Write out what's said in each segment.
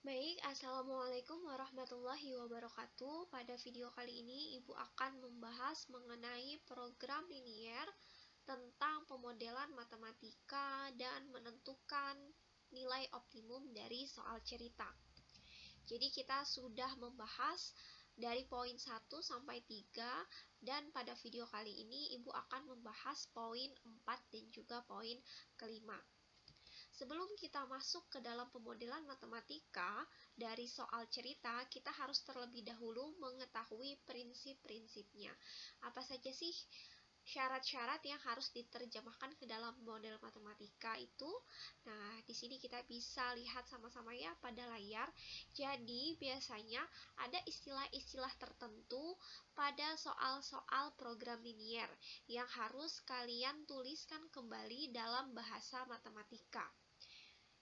Baik, Assalamualaikum warahmatullahi wabarakatuh. Pada video kali ini, Ibu akan membahas mengenai program linier tentang pemodelan matematika dan menentukan nilai optimum dari soal cerita. Jadi kita sudah membahas dari poin 1 sampai 3, dan pada video kali ini Ibu akan membahas poin 4 dan juga poin kelima. Sebelum kita masuk ke dalam pemodelan matematika dari soal cerita, kita harus terlebih dahulu mengetahui prinsip-prinsipnya. Apa saja sih syarat-syarat yang harus diterjemahkan ke dalam model matematika itu? Nah, di sini kita bisa lihat sama-sama ya pada layar. Jadi, biasanya ada istilah-istilah tertentu pada soal-soal program linier yang harus kalian tuliskan kembali dalam bahasa matematika.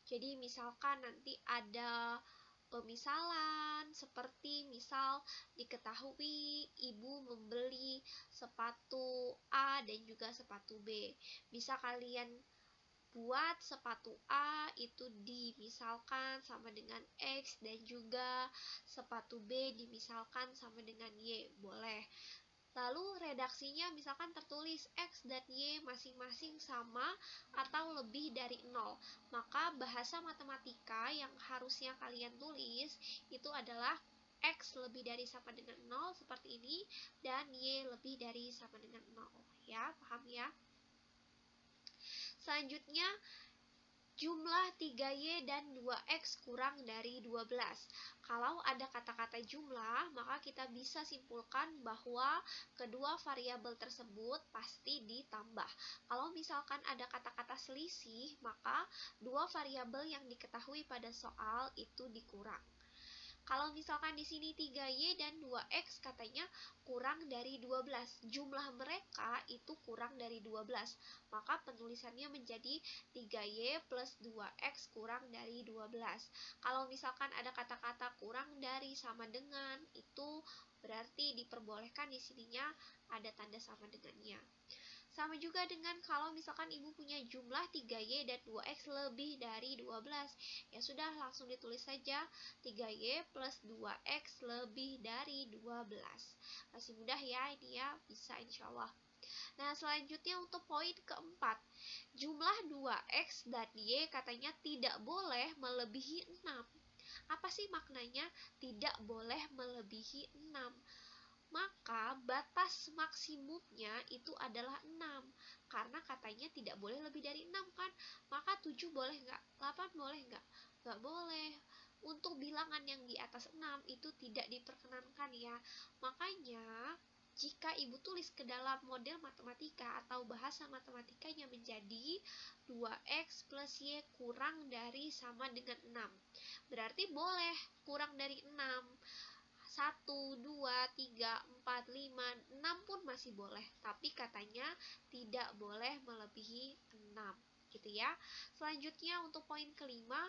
Jadi misalkan nanti ada pemisalan seperti misal diketahui ibu membeli sepatu A dan juga sepatu B. Bisa kalian buat sepatu A itu dimisalkan sama dengan X dan juga sepatu B dimisalkan sama dengan Y. Boleh. Lalu redaksinya misalkan tertulis X dan Y masing-masing sama atau lebih dari 0. Maka bahasa matematika yang harusnya kalian tulis itu adalah X lebih dari sama dengan 0 seperti ini, dan Y lebih dari sama dengan 0. Ya, paham ya? Selanjutnya, jumlah 3Y dan 2X kurang dari 12. Kalau ada kata-kata jumlah, maka kita bisa simpulkan bahwa kedua variabel tersebut pasti ditambah. Kalau misalkan ada kata-kata selisih, maka dua variabel yang diketahui pada soal itu dikurang. Kalau misalkan di sini 3Y dan 2X katanya kurang dari 12. Jumlah mereka itu kurang dari 12. Maka penulisannya menjadi 3Y plus 2X kurang dari 12. Kalau misalkan ada kata-kata kurang dari sama dengan, itu berarti diperbolehkan di sininya ada tanda sama dengannya. Sama juga dengan kalau misalkan ibu punya jumlah 3Y dan 2X lebih dari 12. Ya sudah, langsung ditulis saja 3Y plus 2X lebih dari 12. Masih mudah ya ini ya, bisa insya Allah. Nah, selanjutnya untuk poin keempat, jumlah 2X dan Y katanya tidak boleh melebihi 6. Apa sih maknanya tidak boleh melebihi 6? Maka batas maksimumnya itu adalah 6. Karena katanya tidak boleh lebih dari 6 kan? Maka 7 boleh nggak? 8 boleh nggak? Nggak boleh. Untuk bilangan yang di atas 6 itu tidak diperkenankan ya. Makanya jika ibu tulis ke dalam model matematika atau bahasa matematikanya menjadi 2X plus Y kurang dari sama dengan 6. Berarti boleh kurang dari 6. 1, 2, 3, 4, 5, 6 pun masih boleh. Tapi katanya tidak boleh melebihi 6. Gitu ya. Selanjutnya untuk poin kelima,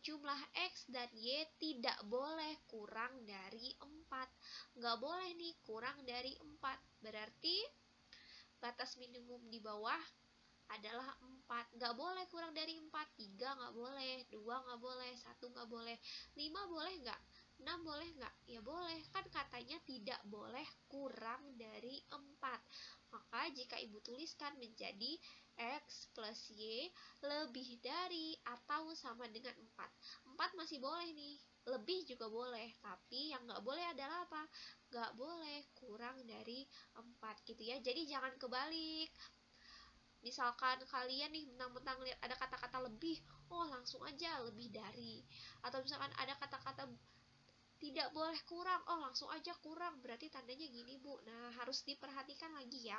jumlah X dan Y tidak boleh kurang dari 4. Nggak boleh nih kurang dari 4. Berarti batas minimum di bawah adalah 4. Nggak boleh kurang dari 4. 3 nggak boleh, 2 nggak boleh, 1 nggak boleh, 5 boleh nggak? 6 boleh nggak? Ya boleh, kan katanya tidak boleh kurang dari 4. Maka jika ibu tuliskan menjadi X plus Y lebih dari atau sama dengan 4. 4 masih boleh nih, lebih juga boleh. Tapi yang nggak boleh adalah apa? Nggak boleh kurang dari 4 gitu ya. Jadi jangan kebalik. Misalkan kalian nih mentang-mentang lihat ada kata-kata lebih, oh langsung aja lebih dari. Atau misalkan ada kata-kata tidak boleh kurang, oh langsung aja kurang, berarti tandanya gini bu. Nah, harus diperhatikan lagi ya.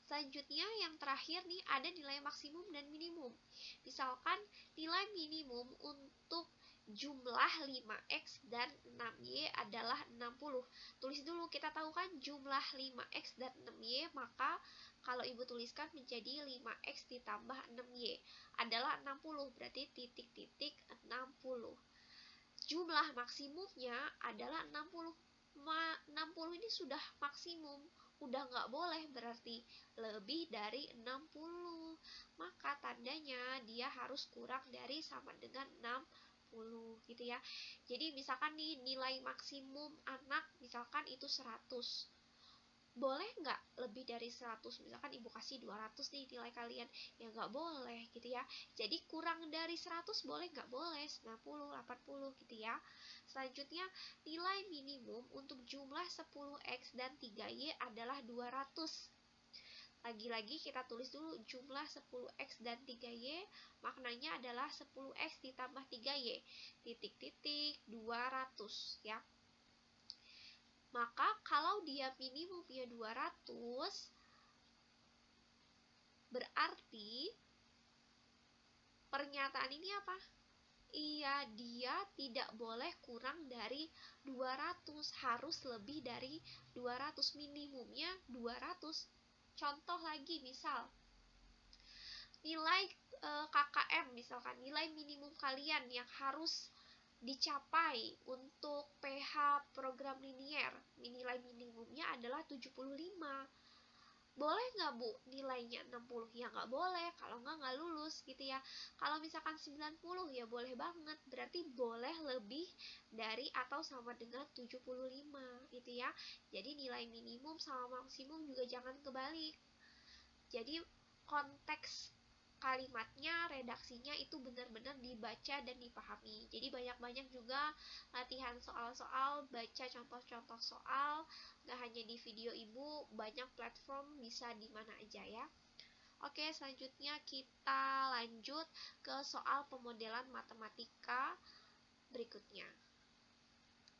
Selanjutnya yang terakhir nih ada nilai maksimum dan minimum. Misalkan nilai minimum untuk jumlah 5X dan 6Y adalah 60. Tulis dulu, kita tahu kan jumlah 5X dan 6Y, maka kalau ibu tuliskan menjadi 5X ditambah 6Y adalah 60, berarti titik-titik 60. Jumlah maksimumnya adalah 60. 60 ini sudah maksimum, udah nggak boleh berarti lebih dari 60. Maka tandanya dia harus kurang dari sama dengan 60. gitu ya. Jadi misalkan nih nilai maksimum anak misalkan itu 100. Boleh nggak lebih dari 100? Misalkan ibu kasih 200 nih nilai kalian, ya nggak boleh gitu ya. Jadi kurang dari 100 boleh nggak? Boleh, 90, 80 gitu ya. Selanjutnya, nilai minimum untuk jumlah 10x dan 3y adalah 200. Lagi-lagi kita tulis dulu jumlah 10x dan 3y, maknanya adalah 10x ditambah 3y, titik-titik 200 ya. Maka kalau dia minimumnya 200, berarti pernyataan ini apa? Iya, dia tidak boleh kurang dari 200, harus lebih dari 200, minimumnya 200. Contoh lagi, misal nilai KKM misalkan, nilai minimum kalian yang harus dicapai untuk PH program linier, nilai minimumnya adalah 75. Boleh nggak Bu nilainya 60? Ya nggak boleh, kalau nggak lulus gitu ya. Kalau misalkan 90 ya boleh banget, berarti boleh lebih dari atau sama dengan 75 gitu ya. Jadi nilai minimum sama maksimum juga jangan kebalik. Jadi konteks kalimatnya, redaksinya itu benar-benar dibaca dan dipahami. Jadi banyak-banyak juga latihan soal-soal, baca contoh-contoh soal, gak hanya di video ibu, banyak platform bisa di mana aja ya. Oke, selanjutnya kita lanjut ke soal pemodelan matematika berikutnya.